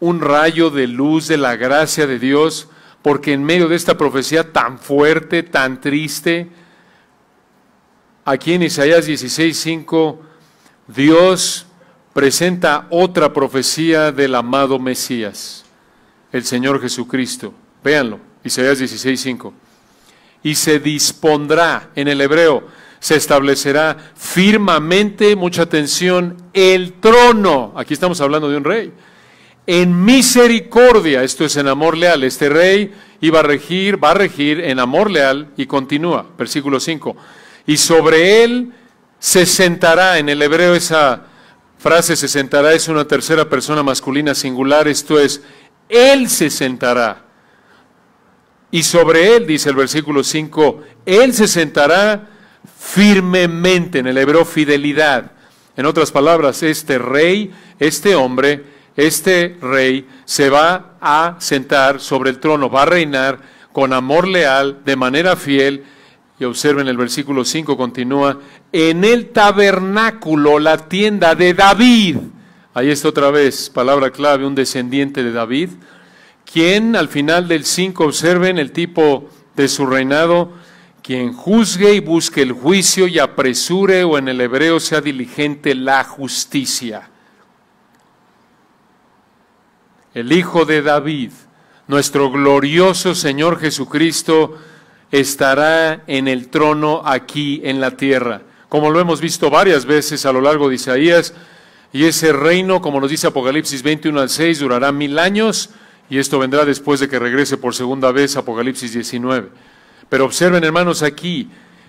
un rayo de luz de la gracia de Dios, porque en medio de esta profecía tan fuerte, tan triste, aquí en Isaías 16:5, Dios presenta otra profecía del amado Mesías, el Señor Jesucristo. Véanlo, Isaías 16:5. Y se dispondrá, en el hebreo, se establecerá firmemente, mucha atención, el trono. Aquí estamos hablando de un rey. En misericordia, esto es en amor leal. Este rey va a regir en amor leal, y continúa, versículo 5. Y sobre él se sentará, en el hebreo esa frase se sentará es una tercera persona masculina singular, esto es, él se sentará. Y sobre él, dice el versículo 5, él se sentará firmemente, en el hebreo fidelidad. En otras palabras, este rey, este hombre, este rey se va a sentar sobre el trono, va a reinar con amor leal, de manera fiel. Y observen el versículo 5, continúa, en el tabernáculo, la tienda de David. Ahí está otra vez, palabra clave, un descendiente de David, quien al final del 5, observen el tipo de su reinado, quien juzgue y busque el juicio y apresure, o en el hebreo sea diligente, la justicia. El Hijo de David, nuestro glorioso Señor Jesucristo, estará en el trono aquí en la tierra, como lo hemos visto varias veces a lo largo de Isaías, y ese reino, como nos dice Apocalipsis 21:6, durará 1000 años, y esto vendrá después de que regrese por segunda vez, Apocalipsis 19. Pero observen, hermanos, aquí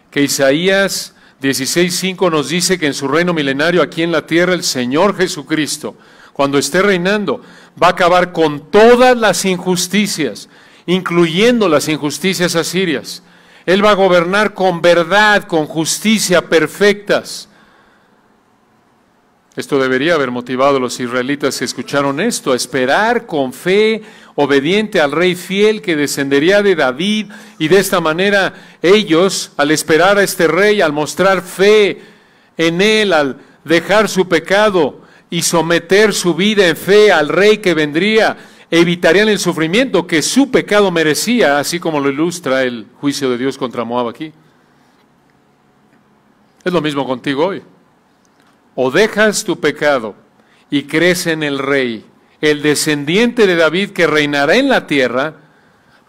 que Isaías 16:5 nos dice que en su reino milenario aquí en la tierra, el Señor Jesucristo, cuando esté reinando, va a acabar con todas las injusticias, incluyendo las injusticias asirias. Él va a gobernar con verdad, con justicia perfectas. Esto debería haber motivado a los israelitas que escucharon esto, a esperar con fe, obediente al rey fiel que descendería de David, y de esta manera ellos, al esperar a este rey, al mostrar fe en él, al dejar su pecado, y someter su vida en fe al rey que vendría, evitarían el sufrimiento que su pecado merecía, así como lo ilustra el juicio de Dios contra Moab aquí. Es lo mismo contigo hoy. O dejas tu pecado y crees en el rey, el descendiente de David que reinará en la tierra,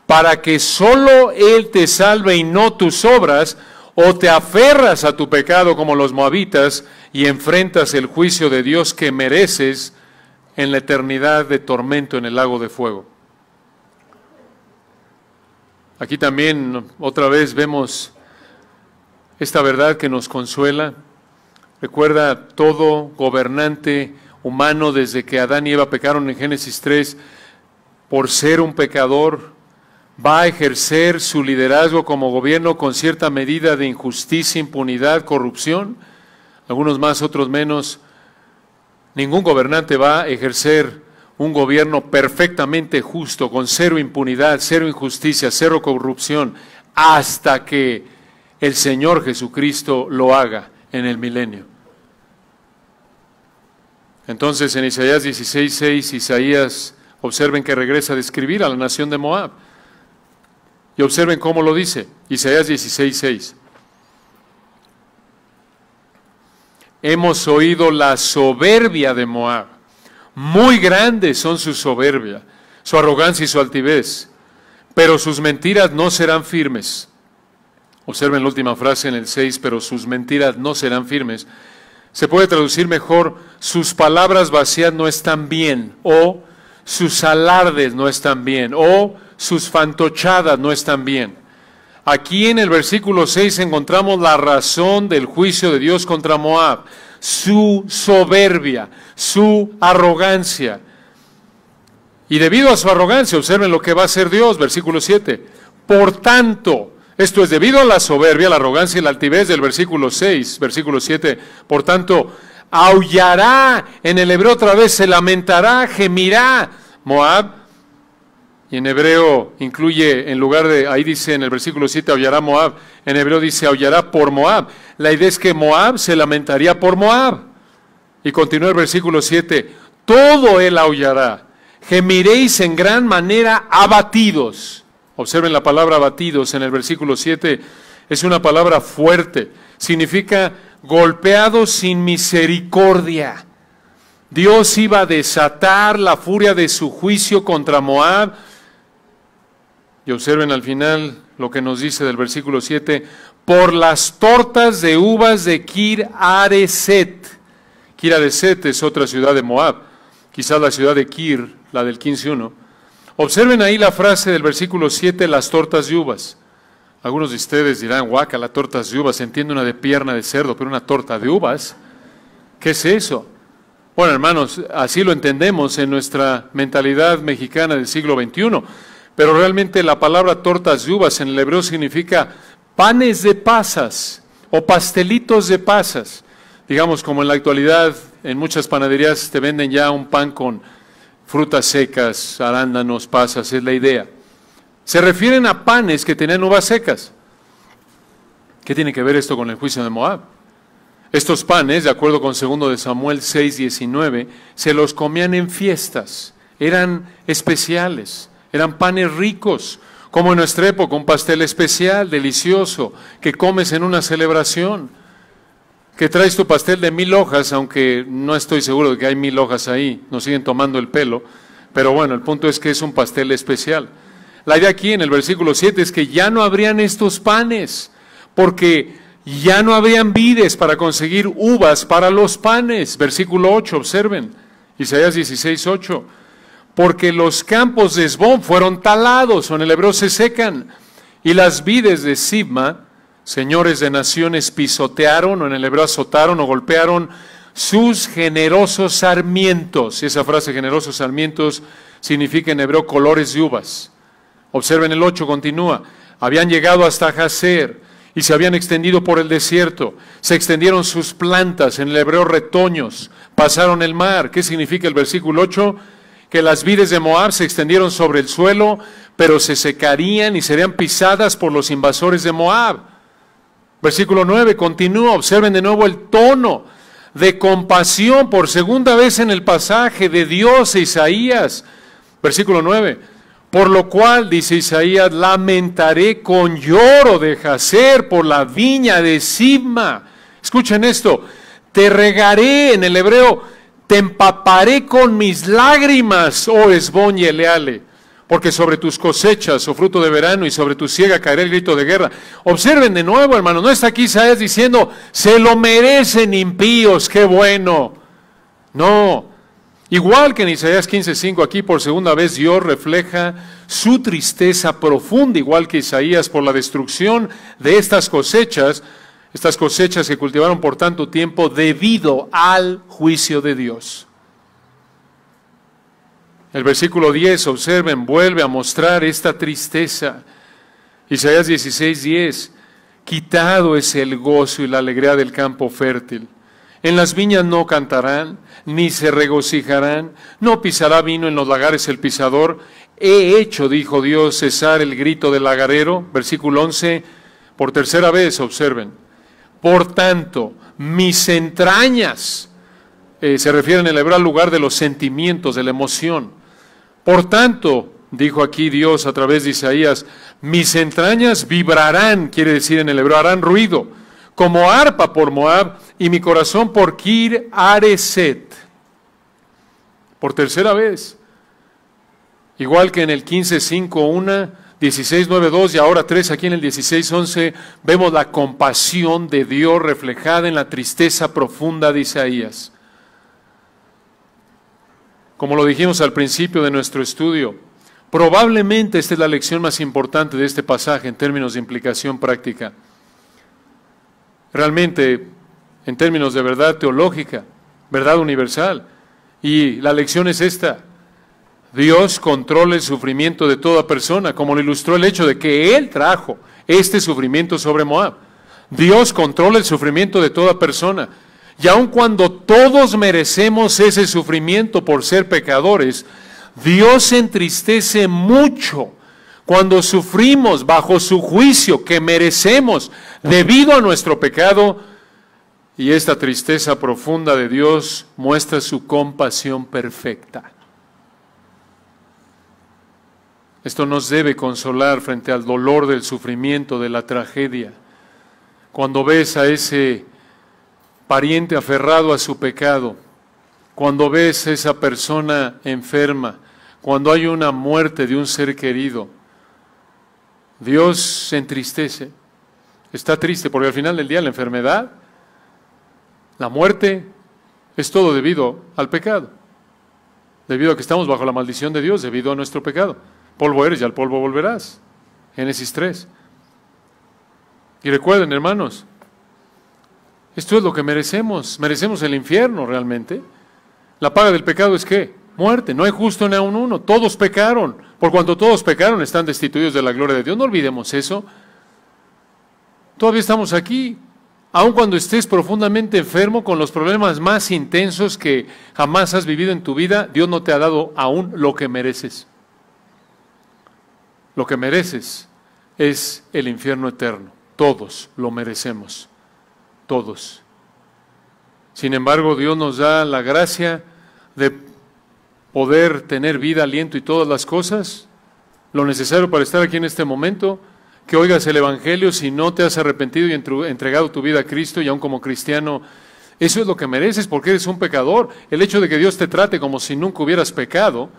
para que solo Él te salve y no tus obras, o te aferras a tu pecado como los moabitas y enfrentas el juicio de Dios que mereces en la eternidad de tormento en el lago de fuego. Aquí también otra vez vemos esta verdad que nos consuela. Recuerda, todo gobernante humano desde que Adán y Eva pecaron en Génesis 3, por ser un pecador, va a ejercer su liderazgo como gobierno con cierta medida de injusticia, impunidad, corrupción, algunos más, otros menos. Ningún gobernante va a ejercer un gobierno perfectamente justo, con cero impunidad, cero injusticia, cero corrupción, hasta que el Señor Jesucristo lo haga en el milenio. Entonces en Isaías 16:6, Isaías, observen que regresa a describir a la nación de Moab. Y observen cómo lo dice, Isaías 16:6. Hemos oído la soberbia de Moab. Muy grandes son su soberbia, su arrogancia y su altivez, pero sus mentiras no serán firmes. Observen la última frase en el 6, pero sus mentiras no serán firmes. Se puede traducir mejor, sus palabras vacías no están bien, o sus alardes no están bien, o sus fantochadas no están bien. Aquí en el versículo 6 encontramos la razón del juicio de Dios contra Moab, su soberbia, su arrogancia. Y debido a su arrogancia, observen lo que va a hacer Dios, versículo 7. Por tanto, esto es debido a la soberbia, la arrogancia y la altivez del versículo 6, versículo 7. Por tanto, aullará, en el hebreo otra vez se lamentará, gemirá Moab. Y en hebreo incluye, en lugar de, ahí dice en el versículo 7, aullará Moab, en hebreo dice aullará por Moab. La idea es que Moab se lamentaría por Moab. Y continúa el versículo 7, todo él aullará, gemiréis en gran manera abatidos. Observen la palabra abatidos en el versículo 7, es una palabra fuerte, significa golpeados sin misericordia. Dios iba a desatar la furia de su juicio contra Moab. Y observen al final lo que nos dice del versículo 7, por las tortas de uvas de Kir Hareset. Kir Hareset es otra ciudad de Moab, quizás la ciudad de Kir, la del 15:1. Observen ahí la frase del versículo 7, las tortas de uvas. Algunos de ustedes dirán, guaca, las tortas de uvas, entiendo una de pierna de cerdo, pero una torta de uvas, ¿qué es eso? Bueno, hermanos, así lo entendemos en nuestra mentalidad mexicana del siglo XXI. Pero realmente la palabra tortas de uvas en el hebreo significa panes de pasas o pastelitos de pasas. Digamos, como en la actualidad en muchas panaderías te venden ya un pan con frutas secas, arándanos, pasas, es la idea. Se refieren a panes que tenían uvas secas. ¿Qué tiene que ver esto con el juicio de Moab? Estos panes, de acuerdo con 2 de Samuel 6:19, se los comían en fiestas, eran especiales. Eran panes ricos, como en nuestra época, un pastel especial, delicioso, que comes en una celebración, que traes tu pastel de 1000 hojas, aunque no estoy seguro de que hay 1000 hojas ahí, nos siguen tomando el pelo, pero bueno, el punto es que es un pastel especial. La idea aquí en el versículo 7 es que ya no habrían estos panes, porque ya no habrían vides para conseguir uvas para los panes. Versículo 8, observen, Isaías 16:8. Porque los campos de Esbón fueron talados, o en el hebreo se secan, y las vides de Sibma, señores de naciones, pisotearon, o en el hebreo azotaron o golpearon sus generosos sarmientos. Y esa frase, generosos sarmientos, significa en hebreo colores de uvas. Observen el 8, continúa. Habían llegado hasta Jazer y se habían extendido por el desierto. Se extendieron sus plantas, en el hebreo retoños, pasaron el mar. ¿Qué significa el versículo 8? Que las vides de Moab se extendieron sobre el suelo, pero se secarían y serían pisadas por los invasores de Moab. Versículo 9, continúa, observen de nuevo el tono. de compasión, por segunda vez en el pasaje de Dios, Isaías, versículo 9. Por lo cual, dice Isaías, lamentaré con lloro de Jazer por la viña de Sibma. Escuchen esto, te regaré, en el hebreo, te empaparé con mis lágrimas, oh Hesbón y Eleale, porque sobre tus cosechas, oh fruto de verano, y sobre tu siega caerá el grito de guerra. Observen de nuevo, hermano, no está aquí Isaías diciendo, se lo merecen impíos, qué bueno. No, igual que en Isaías 15:5, aquí por segunda vez Dios refleja su tristeza profunda, igual que Isaías, por la destrucción de estas cosechas que cultivaron por tanto tiempo debido al juicio de Dios. El versículo 10, observen, vuelve a mostrar esta tristeza. Isaías 16:10, quitado es el gozo y la alegría del campo fértil. En las viñas no cantarán, ni se regocijarán, no pisará vino en los lagares el pisador. He hecho, dijo Dios, cesar el grito del lagarero. Versículo 11, por tercera vez, observen. Por tanto, mis entrañas, se refiere en el hebreo al lugar de los sentimientos, de la emoción. Por tanto, dijo aquí Dios a través de Isaías, mis entrañas vibrarán, quiere decir en el hebreo, harán ruido, como arpa por Moab, y mi corazón por Kir Hareset. Por tercera vez. Igual que en el 15:5:1, 16:9:2 y ahora 3 aquí en el 16:11, vemos la compasión de Dios reflejada en la tristeza profunda de Isaías. Como lo dijimos al principio de nuestro estudio, probablemente esta es la lección más importante de este pasaje en términos de implicación práctica. Realmente, en términos de verdad teológica, verdad universal. Y la lección es esta: Dios controla el sufrimiento de toda persona, como lo ilustró el hecho de que Él trajo este sufrimiento sobre Moab. Dios controla el sufrimiento de toda persona. Y aun cuando todos merecemos ese sufrimiento por ser pecadores, Dios se entristece mucho cuando sufrimos bajo su juicio que merecemos debido a nuestro pecado. Y esta tristeza profunda de Dios muestra su compasión perfecta. Esto nos debe consolar frente al dolor del sufrimiento, de la tragedia. Cuando ves a ese pariente aferrado a su pecado, cuando ves a esa persona enferma, cuando hay una muerte de un ser querido, Dios se entristece, está triste, porque al final del día la enfermedad, la muerte, es todo debido al pecado, debido a que estamos bajo la maldición de Dios, debido a nuestro pecado. Polvo eres y al polvo volverás. Génesis 3. Y recuerden, hermanos, esto es lo que merecemos. Merecemos el infierno realmente. La paga del pecado es ¿qué? Muerte. No hay justo ni aun uno. Todos pecaron. Por cuanto todos pecaron, están destituidos de la gloria de Dios. No olvidemos eso. Todavía estamos aquí. Aun cuando estés profundamente enfermo con los problemas más intensos que jamás has vivido en tu vida, Dios no te ha dado aún lo que mereces. Lo que mereces es el infierno eterno. Todos lo merecemos. Todos. Sin embargo, Dios nos da la gracia de poder tener vida, aliento y todas las cosas, lo necesario para estar aquí en este momento, que oigas el Evangelio si no te has arrepentido y entregado tu vida a Cristo, y aún como cristiano, eso es lo que mereces porque eres un pecador. El hecho de que Dios te trate como si nunca hubieras pecado,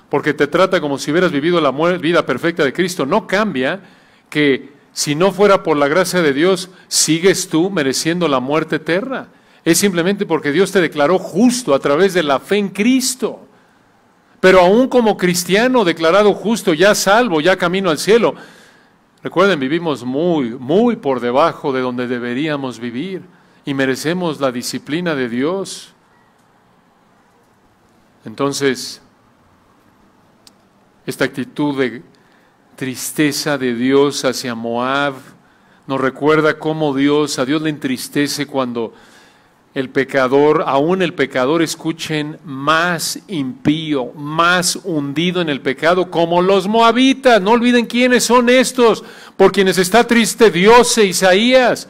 porque te trata como si hubieras vivido la vida perfecta de Cristo, no cambia que si no fuera por la gracia de Dios, sigues tú mereciendo la muerte eterna. Es simplemente porque Dios te declaró justo a través de la fe en Cristo. Pero aún como cristiano declarado justo, ya salvo, ya camino al cielo, recuerden, vivimos muy por debajo de donde deberíamos vivir y merecemos la disciplina de Dios. Entonces, esta actitud de tristeza de Dios hacia Moab nos recuerda cómo a Dios le entristece cuando el pecador, aún el pecador, escuchen, más impío, más hundido en el pecado, como los moabitas. No olviden quiénes son estos, por quienes está triste Dios e Isaías.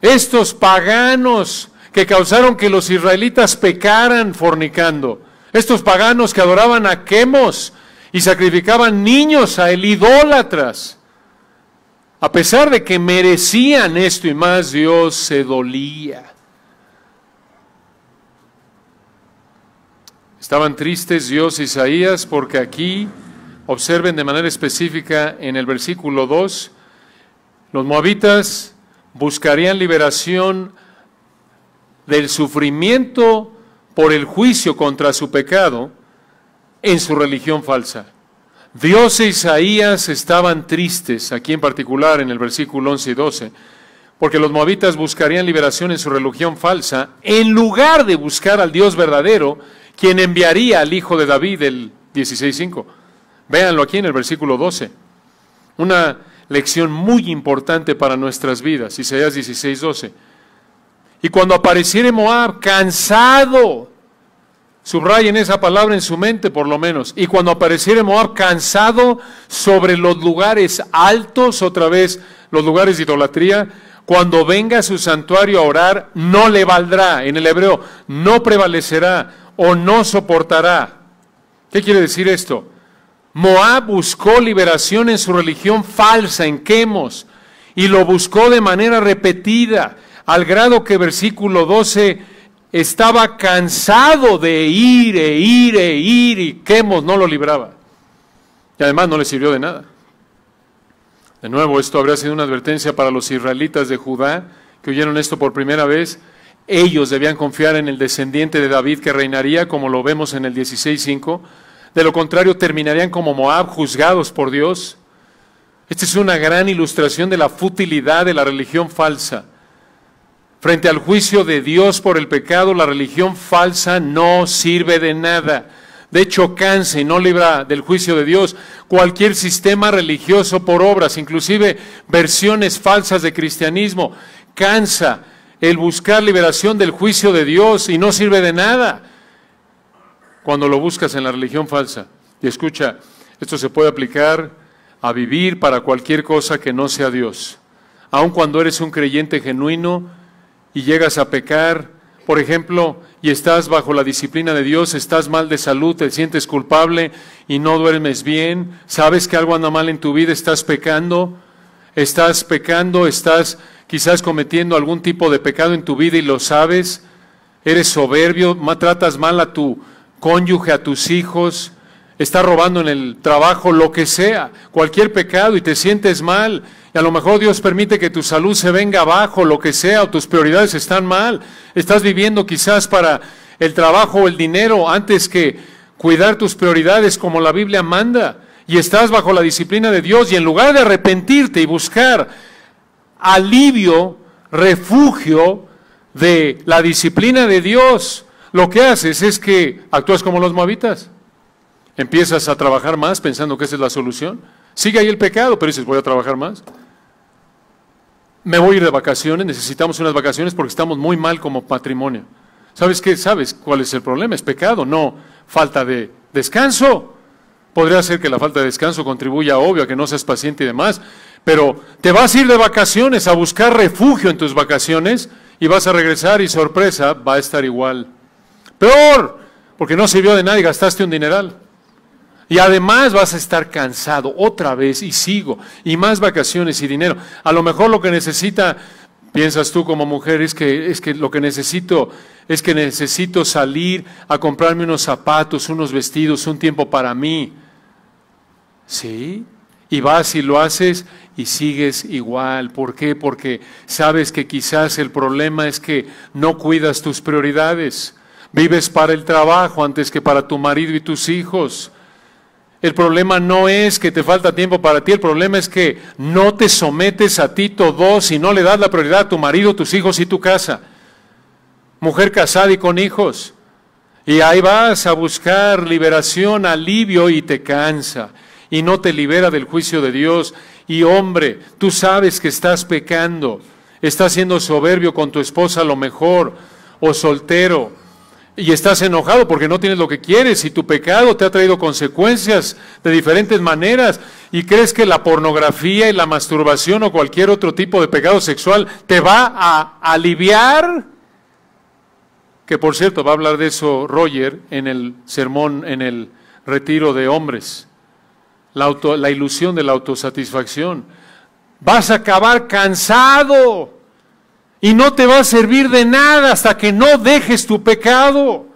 Estos paganos que causaron que los israelitas pecaran fornicando. Estos paganos que adoraban a Quemos y sacrificaban niños a él, idólatras. A pesar de que merecían esto y más, Dios se dolía. Estaban tristes Dios y Isaías porque aquí, observen de manera específica en el versículo 2, los moabitas buscarían liberación del sufrimiento por el juicio contra su pecado en su religión falsa. Dios e Isaías estaban tristes, aquí en particular en el versículo 11 y 12, porque los moabitas buscarían liberación en su religión falsa en lugar de buscar al Dios verdadero, quien enviaría al hijo de David, el 16:5. Véanlo aquí en el versículo 12. Una lección muy importante para nuestras vidas, Isaías 16:12. Y cuando apareciere Moab cansado, subrayen esa palabra en su mente por lo menos, y cuando apareciere Moab cansado sobre los lugares altos, otra vez los lugares de idolatría, cuando venga a su santuario a orar, no le valdrá, en el hebreo, no prevalecerá o no soportará. ¿Qué quiere decir esto? Moab buscó liberación en su religión falsa, en Quemos, y lo buscó de manera repetida, al grado que versículo 12 estaba cansado de ir y Quemos no lo libraba. Y además no le sirvió de nada. De nuevo, esto habría sido una advertencia para los israelitas de Judá, que oyeron esto por primera vez. Ellos debían confiar en el descendiente de David que reinaría, como lo vemos en el 16:5. De lo contrario, terminarían como Moab, juzgados por Dios. Esta es una gran ilustración de la futilidad de la religión falsa. Frente al juicio de Dios por el pecado, la religión falsa no sirve de nada. De hecho, cansa y no libra del juicio de Dios cualquier sistema religioso por obras, inclusive versiones falsas de cristianismo. Cansa el buscar liberación del juicio de Dios y no sirve de nada cuando lo buscas en la religión falsa. Y escucha, esto se puede aplicar a vivir para cualquier cosa que no sea Dios. Aun cuando eres un creyente genuino y llegas a pecar, por ejemplo, y estás bajo la disciplina de Dios, estás mal de salud, te sientes culpable y no duermes bien, sabes que algo anda mal en tu vida, estás pecando, estás quizás cometiendo algún tipo de pecado en tu vida y lo sabes, eres soberbio, tratas mal a tu cónyuge, a tus hijos, estás robando en el trabajo, lo que sea, cualquier pecado y te sientes mal, y a lo mejor Dios permite que tu salud se venga abajo, lo que sea, o tus prioridades están mal, estás viviendo quizás para el trabajo o el dinero antes que cuidar tus prioridades como la Biblia manda, y estás bajo la disciplina de Dios, y en lugar de arrepentirte y buscar alivio, refugio de la disciplina de Dios, lo que haces es que actúas como los moabitas. Empiezas a trabajar más pensando que esa es la solución. Sigue ahí el pecado, pero dices, voy a trabajar más. Me voy a ir de vacaciones, necesitamos unas vacaciones porque estamos muy mal como matrimonio. ¿Sabes qué? ¿Sabes cuál es el problema? Es pecado, no falta de descanso. Podría ser que la falta de descanso contribuya, obvio, a que no seas paciente y demás, pero te vas a ir de vacaciones a buscar refugio en tus vacaciones y vas a regresar y sorpresa, va a estar igual. Peor, porque no sirvió de nada y gastaste un dineral. Y además vas a estar cansado otra vez y más vacaciones y dinero. A lo mejor lo que necesita, piensas tú como mujer, es que lo que necesito es que necesito salir a comprarme unos zapatos, unos vestidos, un tiempo para mí. ¿Sí? Y vas y lo haces y sigues igual. ¿Por qué? Porque sabes que quizás el problema es que no cuidas tus prioridades. Vives para el trabajo antes que para tu marido y tus hijos. El problema no es que te falta tiempo para ti, el problema es que no te sometes a ti todos y no le das la prioridad a tu marido, tus hijos y tu casa. Mujer casada y con hijos. Y ahí vas a buscar liberación, alivio y te cansa. Y no te libera del juicio de Dios. Y hombre, tú sabes que estás pecando, estás siendo soberbio con tu esposa a lo mejor, o soltero. Y estás enojado porque no tienes lo que quieres y tu pecado te ha traído consecuencias de diferentes maneras y crees que la pornografía y la masturbación o cualquier otro tipo de pecado sexual te va a aliviar. que por cierto va a hablar de eso Roger en el sermón, en el retiro de hombres, la ilusión de la autosatisfacción. Vas a acabar cansado y no te va a servir de nada hasta que no dejes tu pecado.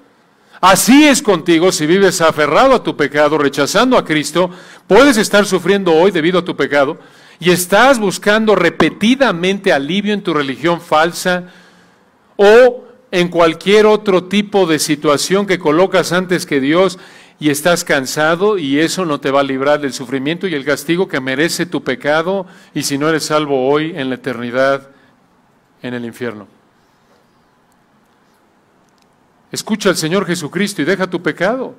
Así es contigo si vives aferrado a tu pecado, rechazando a Cristo. Puedes estar sufriendo hoy debido a tu pecado y estás buscando repetidamente alivio en tu religión falsa o en cualquier otro tipo de situación que colocas antes que Dios y estás cansado y eso no te va a librar del sufrimiento y el castigo que merece tu pecado y si no eres salvo hoy en la eternidad en el infierno. Escucha al Señor Jesucristo y deja tu pecado.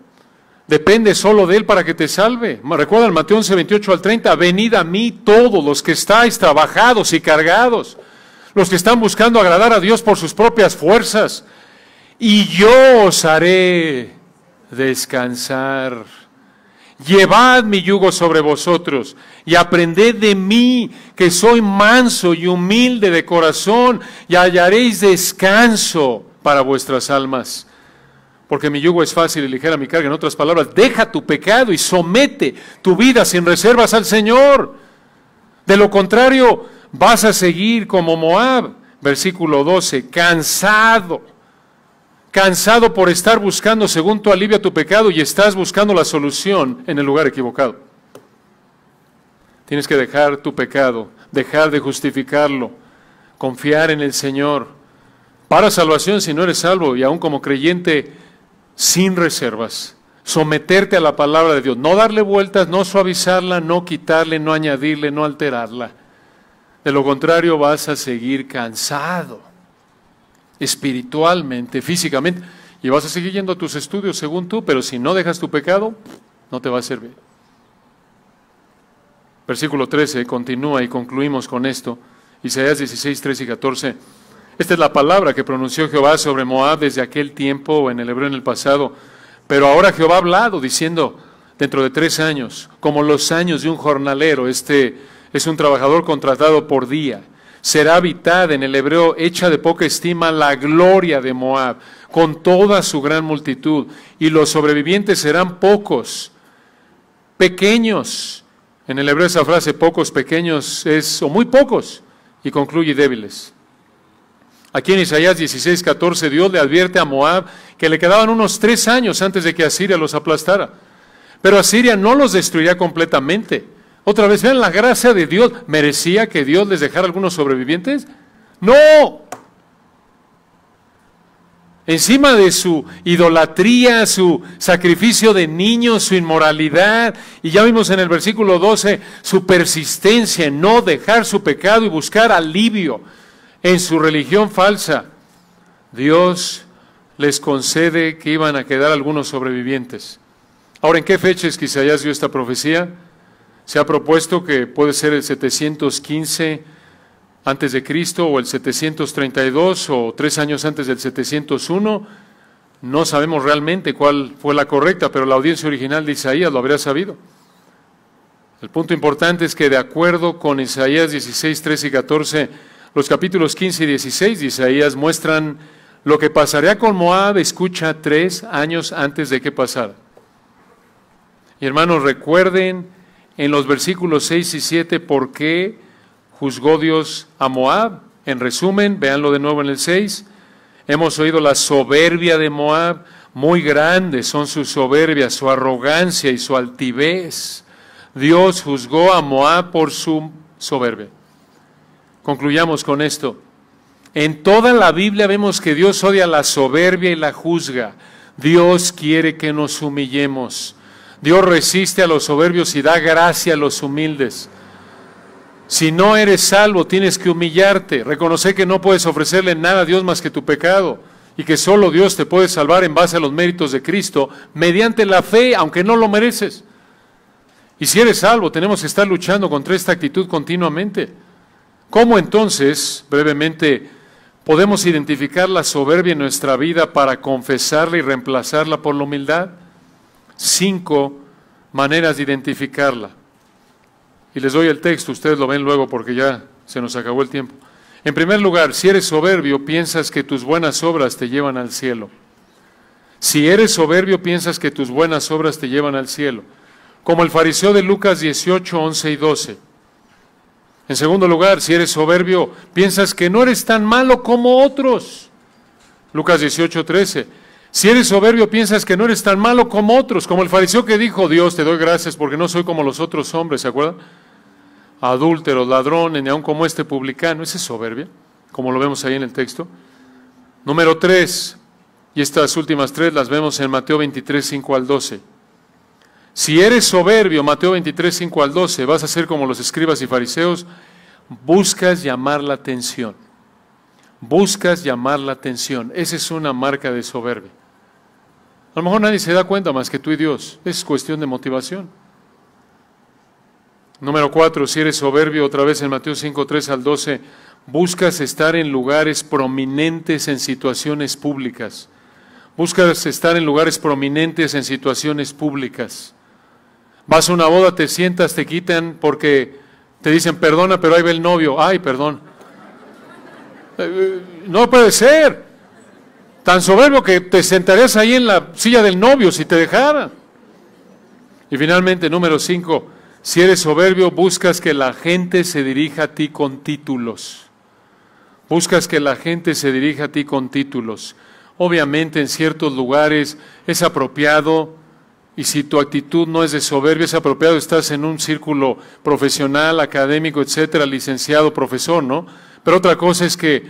Depende solo de Él para que te salve. Recuerda en Mateo 11, 28 al 30, venid a mí todos los que estáis trabajados y cargados, los que están buscando agradar a Dios por sus propias fuerzas, y yo os haré descansar. Llevad mi yugo sobre vosotros y aprended de mí, que soy manso y humilde de corazón, y hallaréis descanso para vuestras almas. Porque mi yugo es fácil y ligera mi carga. En otras palabras, deja tu pecado y somete tu vida sin reservas al Señor. De lo contrario, vas a seguir como Moab. Versículo 12, cansado por estar buscando según tu alivio a tu pecado y estás buscando la solución en el lugar equivocado. Tienes que dejar tu pecado, dejar de justificarlo, confiar en el Señor para salvación si no eres salvo y aún como creyente sin reservas, someterte a la palabra de Dios, no darle vueltas, no suavizarla, no quitarle, no añadirle, no alterarla. De lo contrario vas a seguir cansado, espiritualmente, físicamente, y vas a seguir yendo a tus estudios según tú, pero si no dejas tu pecado, no te va a servir. Versículo 13, continúa y concluimos con esto, Isaías 16, 13 y 14. Esta es la palabra que pronunció Jehová sobre Moab desde aquel tiempo, en el hebreo en el pasado. Pero ahora Jehová ha hablado, diciendo, dentro de 3 años, como los años de un jornalero, este es un trabajador contratado por día, será habitada, en el hebreo, hecha de poca estima, la gloria de Moab, con toda su gran multitud, y los sobrevivientes serán pocos, pequeños. En el hebreo esa frase, pocos, pequeños, o muy pocos, y concluye débiles. Aquí en Isaías 16, 14, Dios le advierte a Moab que le quedaban unos 3 años antes de que Asiria los aplastara. Pero Asiria no los destruiría completamente. Otra vez, vean la gracia de Dios. ¿Merecía que Dios les dejara algunos sobrevivientes? ¡No! Encima de su idolatría, su sacrificio de niños, su inmoralidad, y ya vimos en el versículo 12, su persistencia en no dejar su pecado y buscar alivio en su religión falsa, Dios les concede que iban a quedar algunos sobrevivientes. Ahora, ¿en qué fecha es que Isaías dio esta profecía? Se ha propuesto que puede ser el 715 antes de Cristo o el 732 o 3 años antes del 701. No sabemos realmente cuál fue la correcta, pero la audiencia original de Isaías lo habría sabido. El punto importante es que de acuerdo con Isaías 16, 13 y 14, los capítulos 15 y 16 de Isaías muestran lo que pasaría con Moab, escucha, 3 años antes de que pasara. Y hermanos, recuerden en los versículos 6 y 7 por qué juzgó Dios a Moab. En resumen, véanlo de nuevo en el 6. Hemos oído la soberbia de Moab, muy grandes son su soberbia, su arrogancia y su altivez. Dios juzgó a Moab por su soberbia. Concluyamos con esto. En toda la Biblia vemos que Dios odia la soberbia y la juzga. Dios quiere que nos humillemos. Dios resiste a los soberbios y da gracia a los humildes. Si no eres salvo, tienes que humillarte, reconocer que no puedes ofrecerle nada a Dios más que tu pecado y que solo Dios te puede salvar en base a los méritos de Cristo mediante la fe, aunque no lo mereces. Y si eres salvo, tenemos que estar luchando contra esta actitud continuamente. ¿Cómo entonces, brevemente, podemos identificar la soberbia en nuestra vida para confesarla y reemplazarla por la humildad? 5 maneras de identificarla. Y les doy el texto, ustedes lo ven luego porque ya se nos acabó el tiempo. En primer lugar, si eres soberbio, piensas que tus buenas obras te llevan al cielo. Si eres soberbio, piensas que tus buenas obras te llevan al cielo. Como el fariseo de Lucas 18, 11 y 12. En segundo lugar, si eres soberbio, piensas que no eres tan malo como otros. Lucas 18, 13. Si eres soberbio, piensas que no eres tan malo como otros, como el fariseo que dijo: Dios, te doy gracias porque no soy como los otros hombres, ¿se acuerdan? Adúlteros, ladrones, ni aun como este publicano. Esa es soberbia, como lo vemos ahí en el texto. Número 3, y estas últimas 3 las vemos en Mateo 23, 5 al 12. Si eres soberbio, Mateo 23, 5 al 12, vas a ser como los escribas y fariseos, buscas llamar la atención. Buscas llamar la atención. Esa es una marca de soberbia. A lo mejor nadie se da cuenta más que tú y Dios. Es cuestión de motivación. Número 4, si eres soberbio, otra vez en Mateo 5, 3 al 12, buscas estar en lugares prominentes en situaciones públicas. Buscas estar en lugares prominentes en situaciones públicas. Vas a una boda, te sientas, te quitan porque te dicen perdona, pero ahí va el novio. Ay, perdón. No puede ser. Tan soberbio que te sentarías ahí en la silla del novio si te dejaran. Y finalmente, número 5, si eres soberbio, buscas que la gente se dirija a ti con títulos. Buscas que la gente se dirija a ti con títulos. Obviamente en ciertos lugares es apropiado, y si tu actitud no es de soberbia, es apropiado, estás en un círculo profesional, académico, etcétera, licenciado, profesor, ¿no? Pero otra cosa es que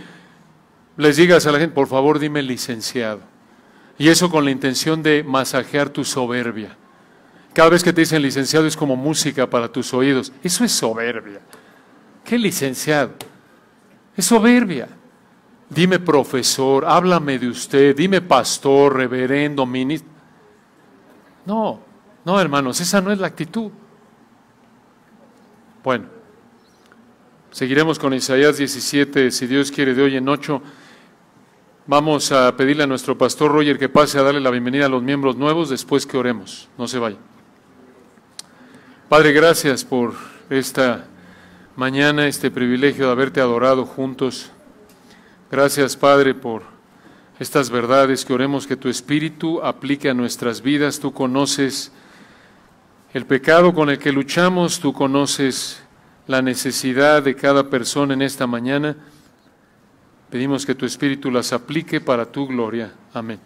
les digas a la gente, por favor dime licenciado. Y eso con la intención de masajear tu soberbia. Cada vez que te dicen licenciado es como música para tus oídos. Eso es soberbia. ¿Qué licenciado? Es soberbia. Dime profesor, háblame de usted, dime pastor, reverendo, ministro. No, no hermanos, esa no es la actitud. Bueno, seguiremos con Isaías 17, si Dios quiere, de hoy en 8. Vamos a pedirle a nuestro pastor Roger que pase a darle la bienvenida a los miembros nuevos después que oremos. No se vaya. Padre, gracias por esta mañana, este privilegio de haberte adorado juntos. Gracias, Padre, por estas verdades que oremos que tu Espíritu aplique a nuestras vidas. Tú conoces el pecado con el que luchamos, tú conoces la necesidad de cada persona en esta mañana. Pedimos que tu Espíritu las aplique para tu gloria. Amén.